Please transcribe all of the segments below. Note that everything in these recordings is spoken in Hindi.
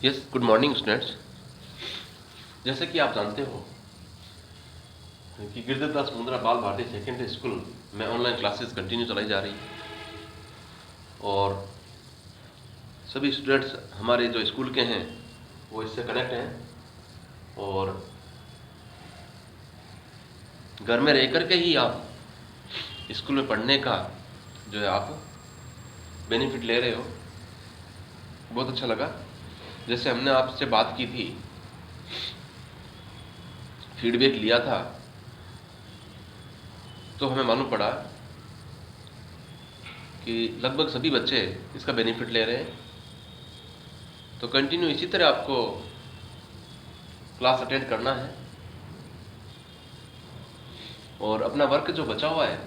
Yes, good morning students. जैसे कि आप जानते हो कि गिरधरदास मुंद्रा बाल भारती सेकेंडरी स्कूल में ऑनलाइन क्लासेस कंटिन्यू चलाई जा रही है और सभी स्टूडेंट्स हमारे जो स्कूल के हैं वो इससे कनेक्ट हैं और घर में रह कर के ही आप स्कूल में पढ़ने का जो है आप बेनिफिट ले रहे हो। बहुत अच्छा लगा। जैसे हमने आपसे बात की थी, फीडबैक लिया था, तो हमें मालूम पड़ा कि लगभग सभी बच्चे इसका बेनिफिट ले रहे हैं। तो कंटिन्यू इसी तरह आपको क्लास अटेंड करना है और अपना वर्क जो बचा हुआ है,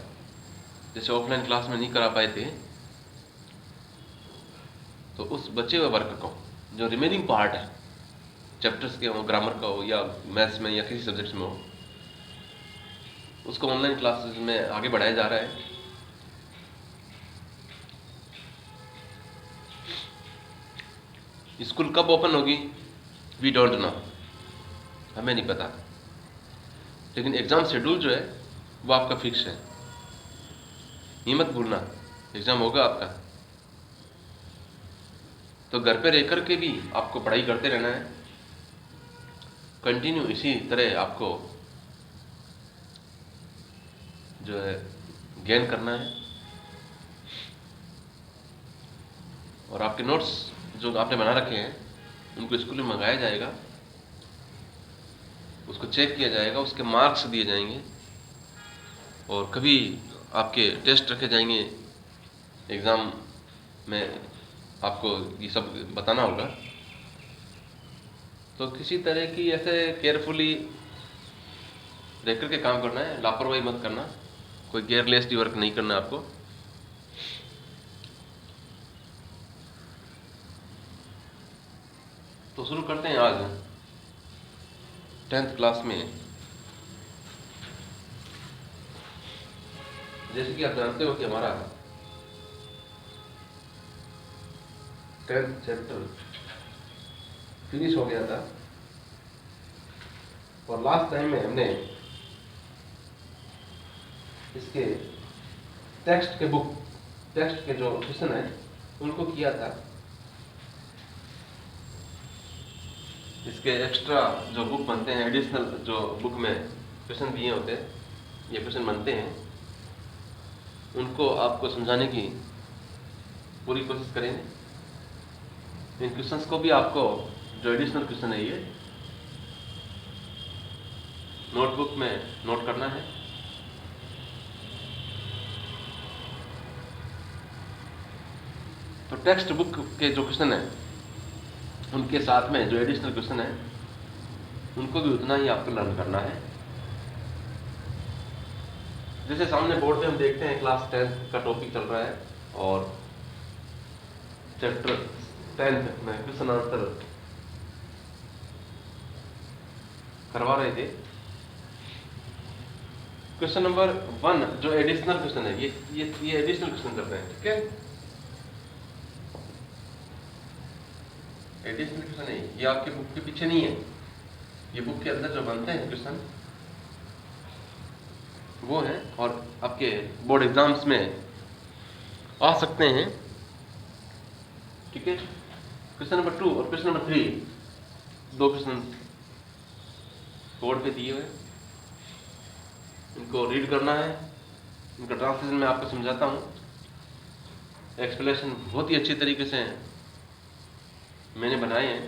जैसे ऑफलाइन क्लास में नहीं करा पाए थे, तो उस बचे हुए वर्क को, जो रिमेनिंग पार्ट है चैप्टर्स के हो, ग्रामर का हो या मैथ्स में या किसी सब्जेक्ट्स में हो, उसको ऑनलाइन क्लासेस में आगे बढ़ाया जा रहा है। स्कूल कब ओपन होगी वी डोंट नो, हमें नहीं पता, लेकिन एग्ज़ाम शेड्यूल जो है वो आपका फिक्स है। ये मत भूलना, एग्ज़ाम होगा आपका, तो घर पे रह कर के भी आपको पढ़ाई करते रहना है। कंटिन्यू इसी तरह आपको जो है गेन करना है और आपके नोट्स जो आपने बना रखे हैं उनको स्कूल में मंगाया जाएगा, उसको चेक किया जाएगा, उसके मार्क्स दिए जाएंगे और कभी आपके टेस्ट रखे जाएंगे एग्ज़ाम में, आपको ये सब बताना होगा। तो किसी तरह की ऐसे केयरफुली रह करके काम करना है, लापरवाही मत करना, कोई केयरलेसली वर्क नहीं करना आपको। तो शुरू करते हैं आज 10th क्लास में। जैसे कि आप जानते हो कि हमारा 10th चैप्टर फिनिश हो गया था और लास्ट टाइम में हमने इसके टेक्स्ट के जो क्वेश्चन है उनको किया था। इसके एक्स्ट्रा जो बुक बनते हैं, एडिशनल जो बुक में क्वेश्चन दिए होते हैं, ये क्वेश्चन बनते हैं, उनको आपको समझाने की पूरी कोशिश करेंगे। इन क्वेश्चंस को भी आपको, जो एडिशनल क्वेश्चन है, ये नोटबुक में नोट करना है। तो टेक्स्ट बुक के जो क्वेश्चन है उनके साथ में जो एडिशनल क्वेश्चन है उनको भी उतना ही आपको लर्न करना है। जैसे सामने बोर्ड पे हम देखते हैं क्लास 10th का टॉपिक चल रहा है और चैप्टर 10th में क्वेश्चन आंसर करवा रहे थे। क्वेश्चन नंबर 1 जो एडिशनल क्वेश्चन है, ये एडिशनल क्वेश्चन कर रहे हैं, ठीक है। एडिशनल क्वेश्चन है, ये आपके बुक के पीछे नहीं है, ये बुक के अंदर जो बनते हैं क्वेश्चन वो है और आपके बोर्ड एग्जाम्स में आ सकते हैं, ठीक है। क्वेश्चन नंबर 2 और क्वेश्चन नंबर 3 दो क्वेश्चन बोर्ड पे दिए हुए, इनको रीड करना है। इनका ट्रांसलेशन मैं आपको समझाता हूँ, एक्सप्लेनेशन बहुत ही अच्छी तरीके से मैंने बनाए हैं।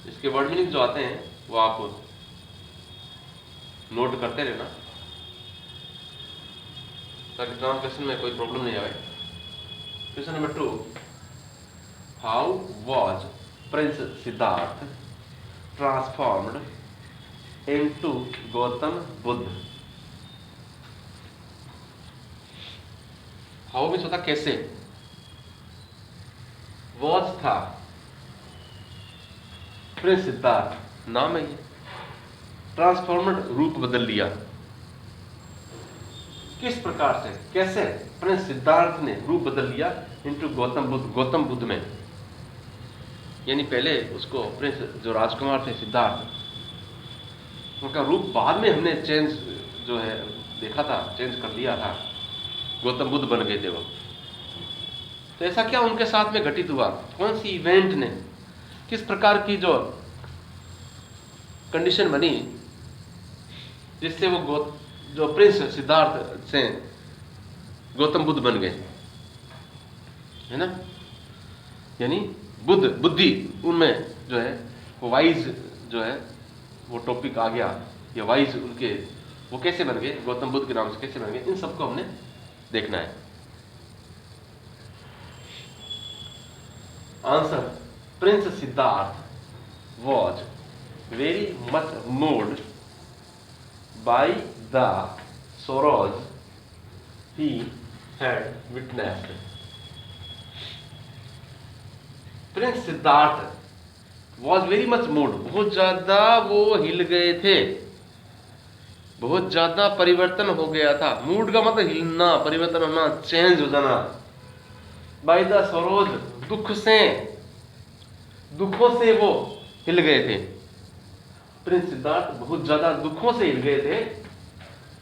इसके वर्ड मीनिंग जो आते हैं वो आप नोट करते रहना ताकि ट्रांसलेशन में कोई प्रॉब्लम नहीं आए। Question number 2, how was Prince Siddharth transformed into Gautam Buddha. How means होता कैसे, वॉज था, प्रिंस सिद्धार्थ नाम है ये, ट्रांसफॉर्म्ड रूप बदल लिया, किस प्रकार से, कैसे प्रिंस सिद्धार्थ ने रूप बदल लिया इनटू गौतम बुद्ध में। यानी पहले उसको प्रिंस जो राजकुमार थे सिद्धार्थ, उनका रूप बाद में हमने चेंज जो है देखा था, चेंज कर दिया था, गौतम बुद्ध बन गए थे वो। तो ऐसा क्या उनके साथ में घटित हुआ, कौन सी इवेंट ने, किस प्रकार की जो कंडीशन बनी जिससे वो जो प्रिंस सिद्धार्थ से गौतम बुद्ध बन गए, है ना। यानी बुद्धि उनमें जो है वो वाइज जो है वो टॉपिक आ गया, या वाइज उनके वो कैसे बन गए, गौतम बुद्ध के नाम से कैसे बन गए, इन सबको हमने देखना है। Answer, Prince Siddharth was very much moved by the sorrows he had witnessed. Prince Siddharth was very much mood, बहुत ज्यादा वो हिल गए थे, बहुत ज्यादा परिवर्तन हो गया था। मूड का मतलब हिलना, परिवर्तन होना, चेंज हो जाना। बाय द सरोज, दुखों से वो हिल गए थे। प्रिंस सिद्धार्थ बहुत ज्यादा दुखों से हिल गए थे।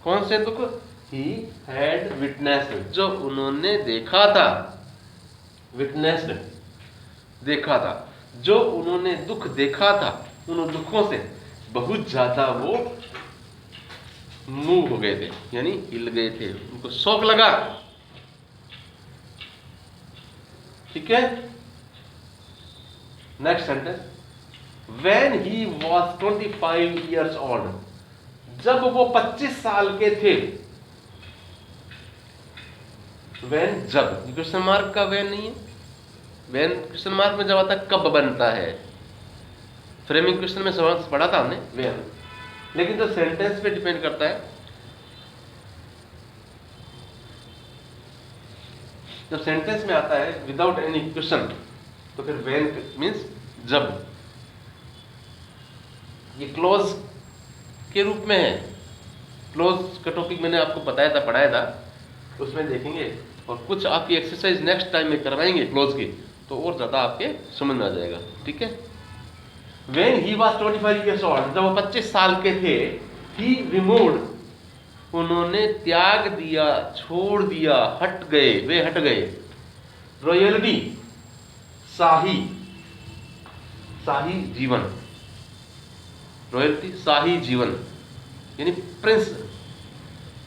कौन से दुख? ही हैड विटनेस्ड, जो उन्होंने देखा था, विटनेस्ड देखा था, जो उन्होंने दुख देखा था, उन दुखों से बहुत ज्यादा वो मूव हो गए थे, यानी हिल गए थे, उनको शौक लगा। ठीक है। Next sentence, When he was 25 years old, जब वो 25 साल के थे। When, जब, क्वेश्चन मार्क का when नहीं है। When क्वेश्चन मार्क में जब आता कब बनता है, फ्रेमिंग क्वेश्चन में पढ़ा था हमने when, लेकिन तो सेंटेंस पे डिपेंड करता है। जब सेंटेंस में आता है विदाउट एनी क्वेश्चन तो फिर when मीन्स जब। ये क्लोज के रूप में है। क्लोज का टॉपिक मैंने आपको बताया था, पढ़ाया था, उसमें देखेंगे और कुछ आपकी एक्सरसाइज नेक्स्ट टाइम में करवाएंगे क्लोज की, तो और ज्यादा आपके समझ में आ जाएगा। ठीक है। When he was 25 years old, जब वो 25 साल के थे, he removed, उन्होंने त्याग दिया, छोड़ दिया, हट गए, वे हट गए, रॉयल्टी, शाही जीवन, रॉयल्टी शाही जीवन, यानी प्रिंस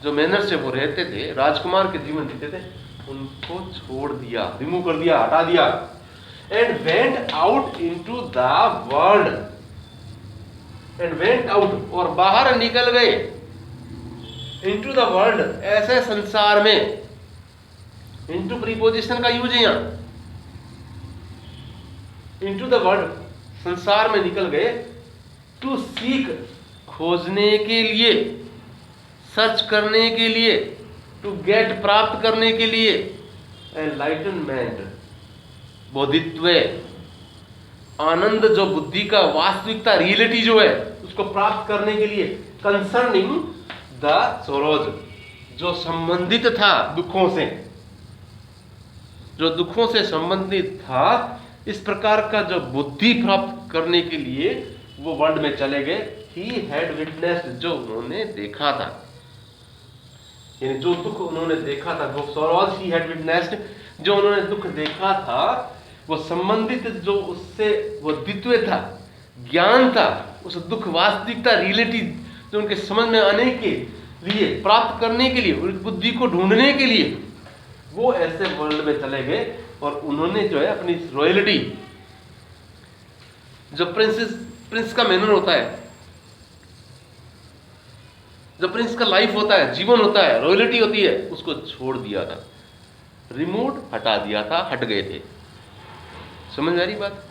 जो मैनर से वो रहते थे, राजकुमार के जीवन जीते थे, उनको छोड़ दिया, रिमूव कर दिया, हटा दिया। And went out into the world, and went out, और बाहर निकल गए, इनटू द वर्ल्ड, ऐसे संसार में। इनटू प्रीपोजिशन का यूज है यहां, इनटू द वर्ल्ड, संसार में निकल गए। टू सीक, खोजने के लिए, सर्च करने के लिए, टू गेट, प्राप्त करने के लिए, एनलाइटनमेंट, बोधित्व, आनंद, जो बुद्धि का वास्तविकता, रियलिटी जो है उसको प्राप्त करने के लिए। कंसर्निंग द सोरोज, जो संबंधित था दुखों से, जो दुखों से संबंधित था, इस प्रकार का जो बुद्धि प्राप्त करने के लिए वो वर्ल्ड में चले गए। ही हैड विटनेस्ड, जो उन्होंने देखा था, यानी जो दुख उन्होंने देखा था, वो सोरोज ही हैड विटनेस्ड, जो उन्होंने दुख देखा था, वो संबंधित जो उससे वो द्वित्व था, ज्ञान था, उस दुख वास्तविकता, रियलिटी जो उनके समझ में आने के लिए, प्राप्त करने के लिए, उस बुद्धि को ढूंढने के लिए वो ऐसे वर्ल्ड में चले गए। और उन्होंने जो है अपनी रॉयल्टी, जो प्रिंस का मैनर होता है, जो प्रिंस का लाइफ होता है, जीवन होता है, रॉयल्टी होती है, उसको छोड़ दिया था, रिमूव, हटा दिया था, हट गए थे। समझ आ रही बात?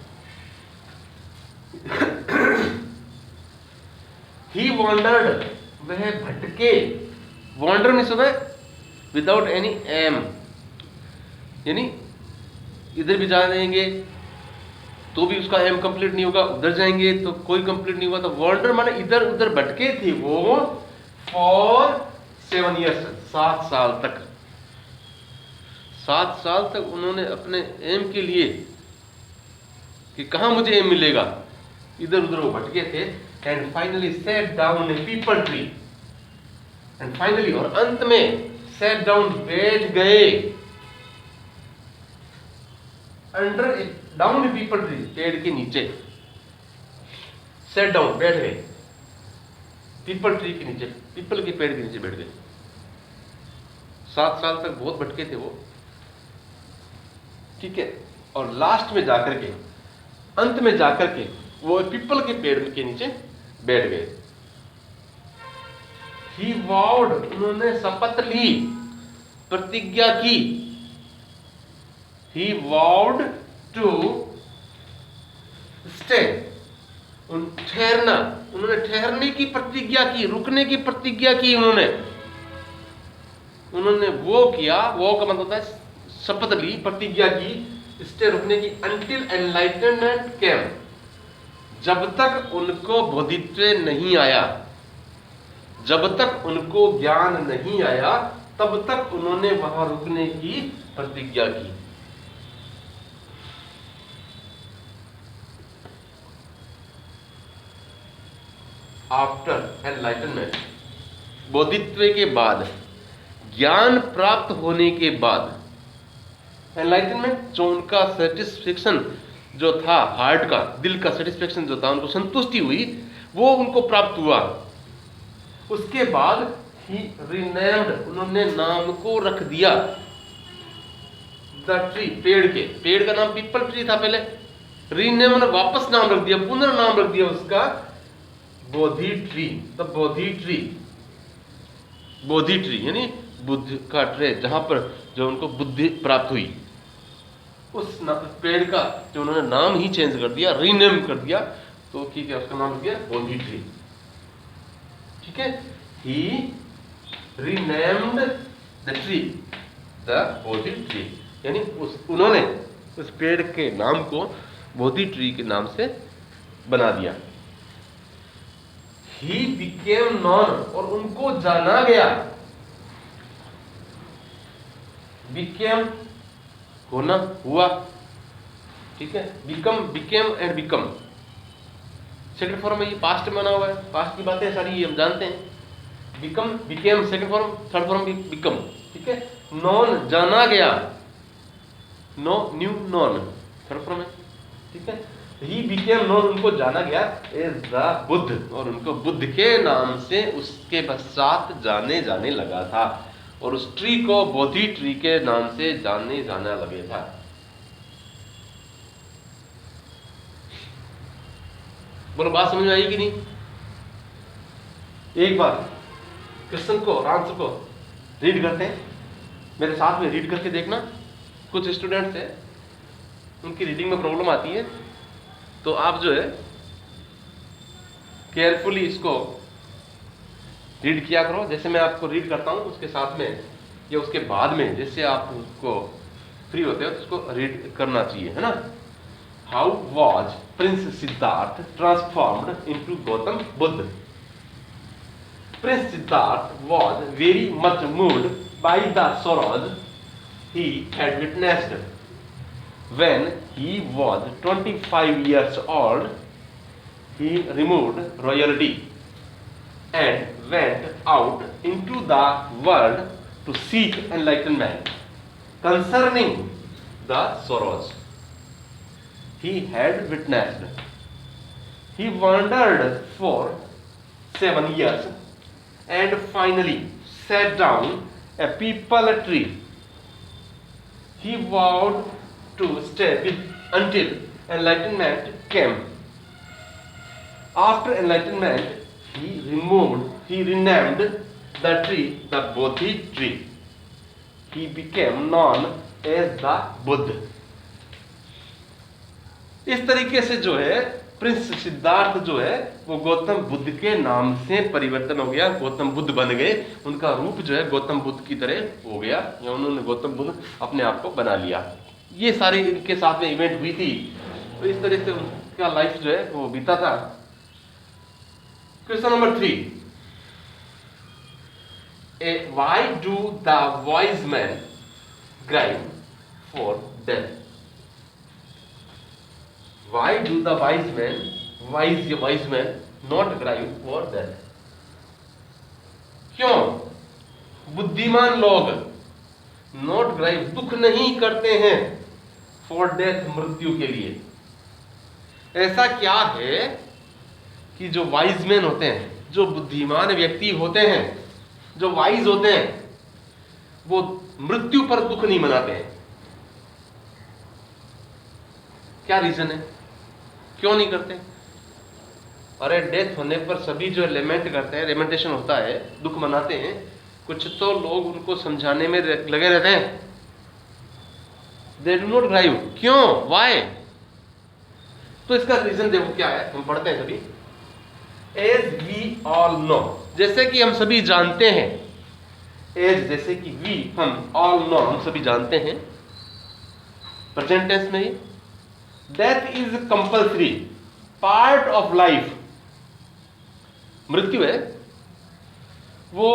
ही वॉन्डर्ड, वह भटके, वॉन्डर में सुना है विदाउट एनी एम, यानी इधर भी जाएंगे तो भी उसका एम कंप्लीट नहीं होगा, उधर जाएंगे तो कोई कंप्लीट नहीं हुआ, तो वॉन्डर माने इधर उधर भटके थे वो, फॉर 7 years, 7 साल तक, 7 साल तक उन्होंने अपने एम के लिए कि कहाँ मुझे एम मिलेगा, इधर उधर वो भटके थे। And finally set down A people tree, and finally, और अंत में सेट डाउन, बैठ गए, अंडर डाउन ए पीपल ट्री, पेड़ के नीचे, सेट डाउन, बैठ गए, पीपल ट्री के नीचे, पीपल के पेड़ के नीचे बैठ गए। 7 साल तक बहुत भटके थे वो, ठीक है, और लास्ट में जाकर के, अंत में जाकर के वो पीपल के पेड़ के नीचे बैठ गए। ही वाउड, उन्होंने शपथ ली, प्रतिज्ञा की। ही वाउड टू स्टे, ठहरना, उन्होंने ठहरने की प्रतिज्ञा की, रुकने की प्रतिज्ञा की। उन्होंने वो किया, वो का मतलब होता है शपथ ली, प्रतिज्ञा की, स्टे, रुकने की, अंटिल एनलाइटनमेंट केम, जब तक उनको बोधित्व नहीं आया, जब तक उनको ज्ञान नहीं आया, तब तक उन्होंने वहां रुकने की प्रतिज्ञा की। आफ्टर एनलाइटनमेंट, बोधित्व के बाद, ज्ञान प्राप्त होने के बाद, एनलाइटनमेंट, जो उनका सेटिस्फेक्शन जो था, हार्ट का, दिल का सेटिस्फेक्शन जो था, उनको संतुष्टि हुई, वो उनको प्राप्त हुआ। उसके बाद ही रिनेम्ड, उन्होंने नाम को रख दिया, द ट्री, पेड़ का नाम पीपल ट्री था पहले, रिनेम्ड, वापस नाम रख दिया, पुनर्नाम रख दिया उसका, Bodhi tree, the Bodhi tree. Bodhi tree यानी बुद्ध का ट्रे, जहां पर जो उनको बुद्धि प्राप्त हुई, उस पेड़ का जो उन्होंने नाम ही चेंज कर दिया, रीनेम कर दिया, तो ठीक है, उसका नाम दिया बोधि ट्री, ठीक है। He renamed the tree, the Bodhi tree, यानी उन्होंने उस पेड़ के नाम को बोधि ट्री के नाम से बना दिया। ही बिकेम नॉन, और उनको जाना गया, बिकेम, होना, हुआ, ठीक है, become, became and become, second form में ये पास्ट में बना हुआ है, पास्ट की बातें सारी ये हम जानते हैं। Become, became second form, third form become, ठीक है। नॉन, जाना गया, know, knew, known, third form है, ठीक है। ही बिकेम नॉन, उनको जाना गया एज द बुद्ध, और उनको बुद्ध के नाम से उसके पश्चात जाने लगा था, और उस ट्री को बोधि ट्री के नाम से जाना लगे था। बोलो, बात समझ में आई कि नहीं? एक बार क्वेश्चन को, आंसर को रीड करते हैं, मेरे साथ में रीड करके देखना। कुछ स्टूडेंट्स हैं, उनकी रीडिंग में प्रॉब्लम आती है, तो आप जो है केयरफुली इसको रीड किया करो। जैसे मैं आपको रीड करता हूं, उसके साथ में या उसके बाद में, जैसे आप उसको फ्री होते हो तो उसको रीड करना चाहिए, है ना। How was Prince Siddharth transformed into Gautam Buddha? Prince Siddharth was very much moved by the sorrows he had witnessed. When he was 25 years old, he removed royalty and went out into the world to seek enlightenment concerning the sorrows he had witnessed. He wandered for 7 years and finally sat down a peepal tree. He vowed to stay until enlightenment came. After enlightenment, he renamed the tree the Bodhi tree. He became known as the Buddha. इस तरीके से जो है प्रिंस सिद्धार्थ जो है वो गौतम बुद्ध के नाम से परिवर्तन हो गया, गौतम बुद्ध बन गए, उनका रूप जो है गौतम बुद्ध की तरह हो गया, या उन्होंने गौतम बुद्ध अपने आप को बना लिया। ये सारी इनके साथ में इवेंट हुई थी, तो इस तरह से उनका लाइफ जो है वो बीता था। Question number 3, Why do the wise men grind for death? Why do the wise men not grind for death? क्यों बुद्धिमान लोग नॉट ग्राइव दुख नहीं करते हैं फॉर डेथ मृत्यु के लिए? ऐसा क्या है कि जो वाइज मैन होते हैं, जो बुद्धिमान व्यक्ति होते हैं, जो वाइज होते हैं, वो मृत्यु पर दुख नहीं मनाते हैं? क्या रीजन है, क्यों नहीं करते? अरे डेथ होने पर सभी जो लेमेंट करते हैं, लेमेंटेशन होता है, दुख मनाते हैं, कुछ तो लोग उनको समझाने में लगे रहते हैं। They do not grieve. क्यों? वाई? तो इसका रीजन देखो क्या है, हम पढ़ते हैं सभी। एज वी ऑल नो, जैसे कि हम सभी जानते हैं, एज जैसे कि वी हम, ऑल नो हम सभी जानते हैं, प्रेजेंट टेंस में ही, death is compulsory part of life. मृत्यु है वो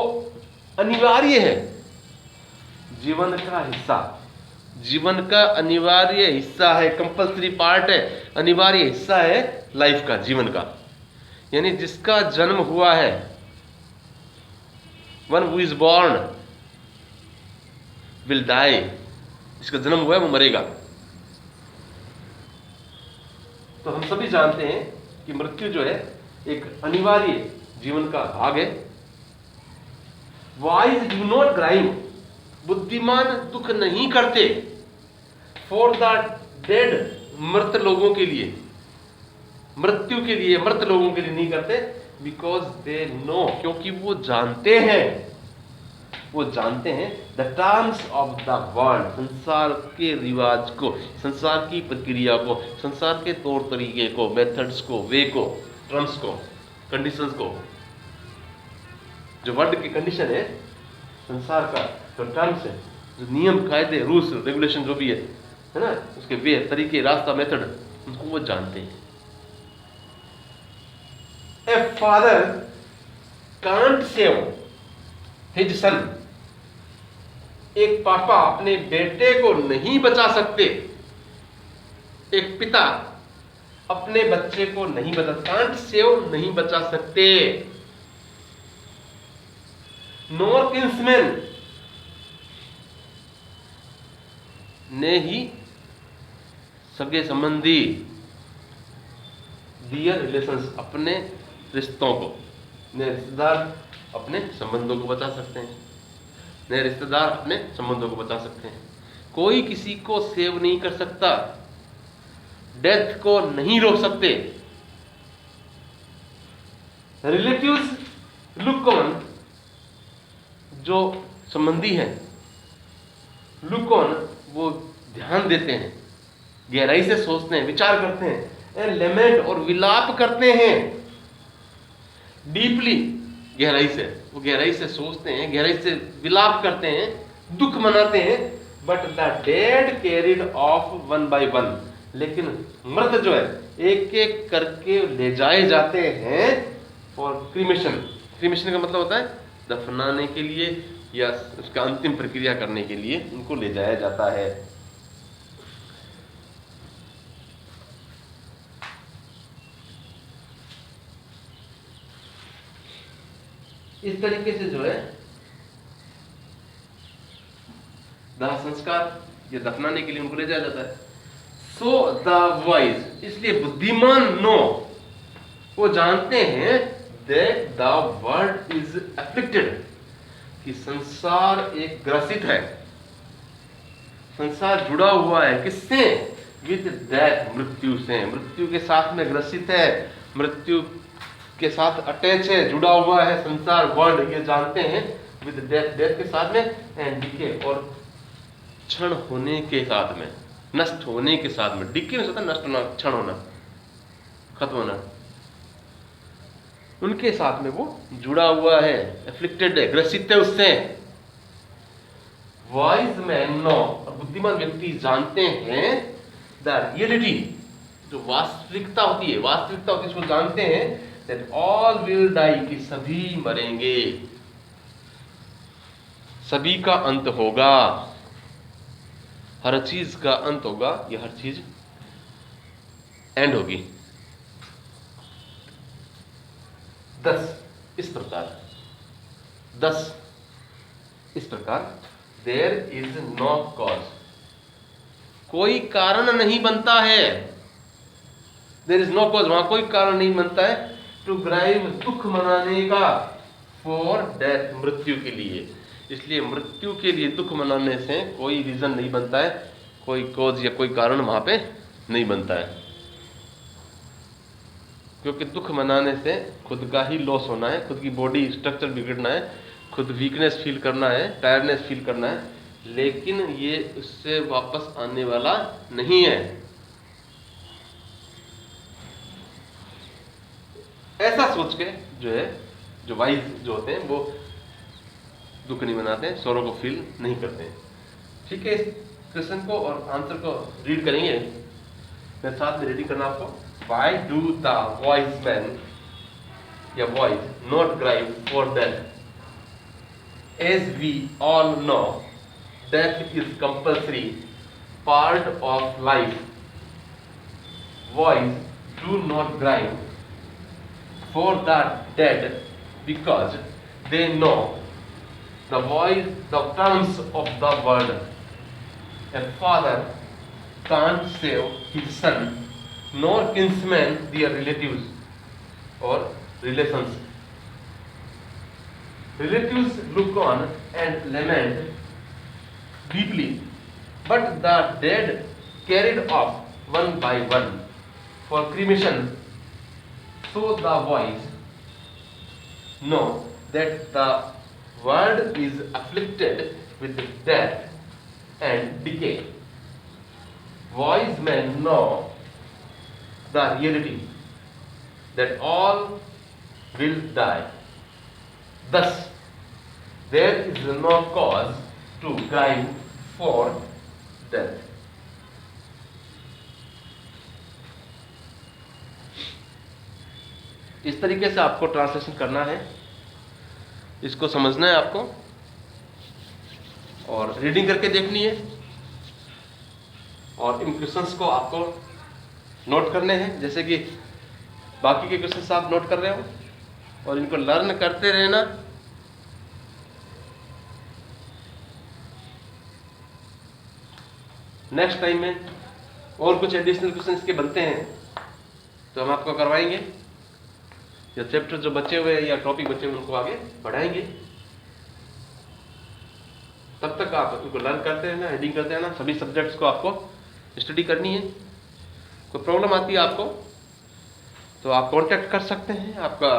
अनिवार्य है, जीवन का हिस्सा, जीवन का अनिवार्य हिस्सा है, कंपल्सरी पार्ट है, अनिवार्य हिस्सा है लाइफ का, जीवन का। यानी जिसका जन्म हुआ है, one who is born will die, जिसका जन्म हुआ है वो मरेगा। तो हम सभी जानते हैं कि मृत्यु जो है एक अनिवार्य जीवन का भाग है। वाइज डू नॉट ग्राइव, बुद्धिमान दुख नहीं करते फॉर द डेड, मृत लोगों के लिए, मृत्यु के लिए, मृत लोगों के लिए नहीं करते। बिकॉज दे नो, क्योंकि वो जानते हैं, वो जानते हैं the terms of the world, संसार के रिवाज को, संसार की प्रक्रिया को, संसार के तौर तरीके को, मेथड्स को, वे को, टर्म्स को, कंडीशंस को। जो वर्ल्ड की कंडीशन है, संसार का जो टर्म्स है, जो नियम, कायदे, रूल्स, रेगुलेशन जो भी है ना, उसके वे, तरीके, रास्ता, मेथड, उनको वो जानते हैं। A father can't save his son, एक पापा अपने बेटे को नहीं बचा सकते, एक पिता अपने बच्चे को नहीं बचा, कांट सेव नहीं बचा सकते। नोर किंसमैन, ने ही सगे संबंधी, डियर रिलेशंस, अपने रिश्तों को, ने रिश्तेदार अपने संबंधों को बचा सकते हैं, ने रिश्तेदार अपने संबंधों को बचा सकते हैं। कोई किसी को सेव नहीं कर सकता, डेथ को नहीं रोक सकते। रिलेटिव्स लुक ऑन, जो संबंधी हैं, लुक ऑन, वो ध्यान देते हैं, गहराई से सोचते हैं, विचार करते हैं, लेमेंट और विलाप करते हैं, डीपली, गहराई से, वो गहराई से सोचते हैं, गहराई से विलाप करते हैं, दुख मनाते हैं। But the dead carried of one by one, लेकिन मृत जो है एक एक करके ले जाए जाते हैं फॉर क्रीमेशन। क्रीमेशन का मतलब होता है दफनाने के लिए या उसका अंतिम प्रक्रिया करने के लिए उनको ले जाया जाता है। इस तरीके से जो है दाह संस्कार या दफनाने के लिए उनको ले जाया जाता है। सो द वाइज, इसलिए बुद्धिमान नो, वो जानते हैं that the world is affected, कि संसार एक ग्रसित है, संसार जुड़ा हुआ है किससे? विद डेथ, मृत्यु से, मृत्यु के साथ में ग्रसित है, मृत्यु के साथ अटैच है, जुड़ा हुआ है संसार, वर्ल्ड, ये जानते हैं। विद डेथ, डेथ के साथ में, एंड डिके, और क्षण होने के साथ में, नष्ट होने के साथ में। डिके में होता है नष्ट होना, क्षण होना, खत्म होना, उनके साथ में वो जुड़ा हुआ है, एफ्लिक्टेड है, ग्रसित है उससे। वाइज मैन नो, और बुद्धिमान व्यक्ति जानते हैं द रियलिटी, जो वास्तविकता होती है, वास्तविकता होती है, इसको जानते हैं दैट ऑल विल डाई, कि सभी मरेंगे। सभी का अंत होगा, हर चीज का अंत होगा, या हर चीज एंड होगी। 10 इस प्रकार देयर इज नो कॉज, कोई कारण नहीं बनता है, देयर इज नो कॉज, वहां कोई कारण नहीं बनता है, टू ग्राइव दुख मनाने का, फॉर डेथ मृत्यु के लिए। इसलिए मृत्यु के लिए दुख मनाने से कोई रीजन नहीं बनता है, कोई कॉज या कोई कारण वहां पे नहीं बनता है, क्योंकि दुख मनाने से खुद का ही लॉस होना है, खुद की बॉडी स्ट्रक्चर बिगड़ना है, खुद वीकनेस फील करना है, टायर्डनेस फील करना है, लेकिन ये उससे वापस आने वाला नहीं है। ऐसा सोच के जो वाइज जो होते हैं वो दुख नहीं मनाते हैं, सौरों को फील नहीं करते हैं। ठीक है, इस क्वेश्चन को और आंसर को रीड करेंगे, मैं साथ में रीडिंग करना आपको। Why do the wise men या wise not grieve for death? As we all know, death is compulsory part of life. Wise do not grieve for the dead because they know the terms of the world. A father can't save his son, nor kinsmen their relatives or relations. Relatives look on and lament deeply, but the dead carried off one by one for cremation. So the wise know that the world is afflicted with death and decay. Wise men know the reality that all will die. Thus, there is no cause to grieve for death. इस तरीके से आपको ट्रांसलेशन करना है, इसको समझना है आपको, और रीडिंग करके देखनी है, और इन क्वेश्चंस को आपको नोट करने हैं, जैसे कि बाकी के क्वेश्चंस आप नोट कर रहे हो, और इनको लर्न करते रहना। नेक्स्ट टाइम में और कुछ एडिशनल क्वेश्चंस के बनते हैं तो हम आपको करवाएंगे, या चैप्टर जो बचे हुए या टॉपिक बचे हुए उनको आगे बढ़ाएंगे। तब तक आप उनको लर्न करते रहना, रीडिंग करते रहना, सभी सब्जेक्ट्स को आपको स्टडी करनी है। कोई प्रॉब्लम आती है आपको तो आप कांटेक्ट कर सकते हैं, आपका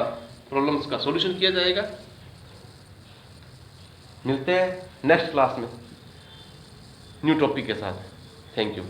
प्रॉब्लम्स का सॉल्यूशन किया जाएगा। मिलते हैं नेक्स्ट क्लास में न्यू टॉपिक के साथ। Thank you.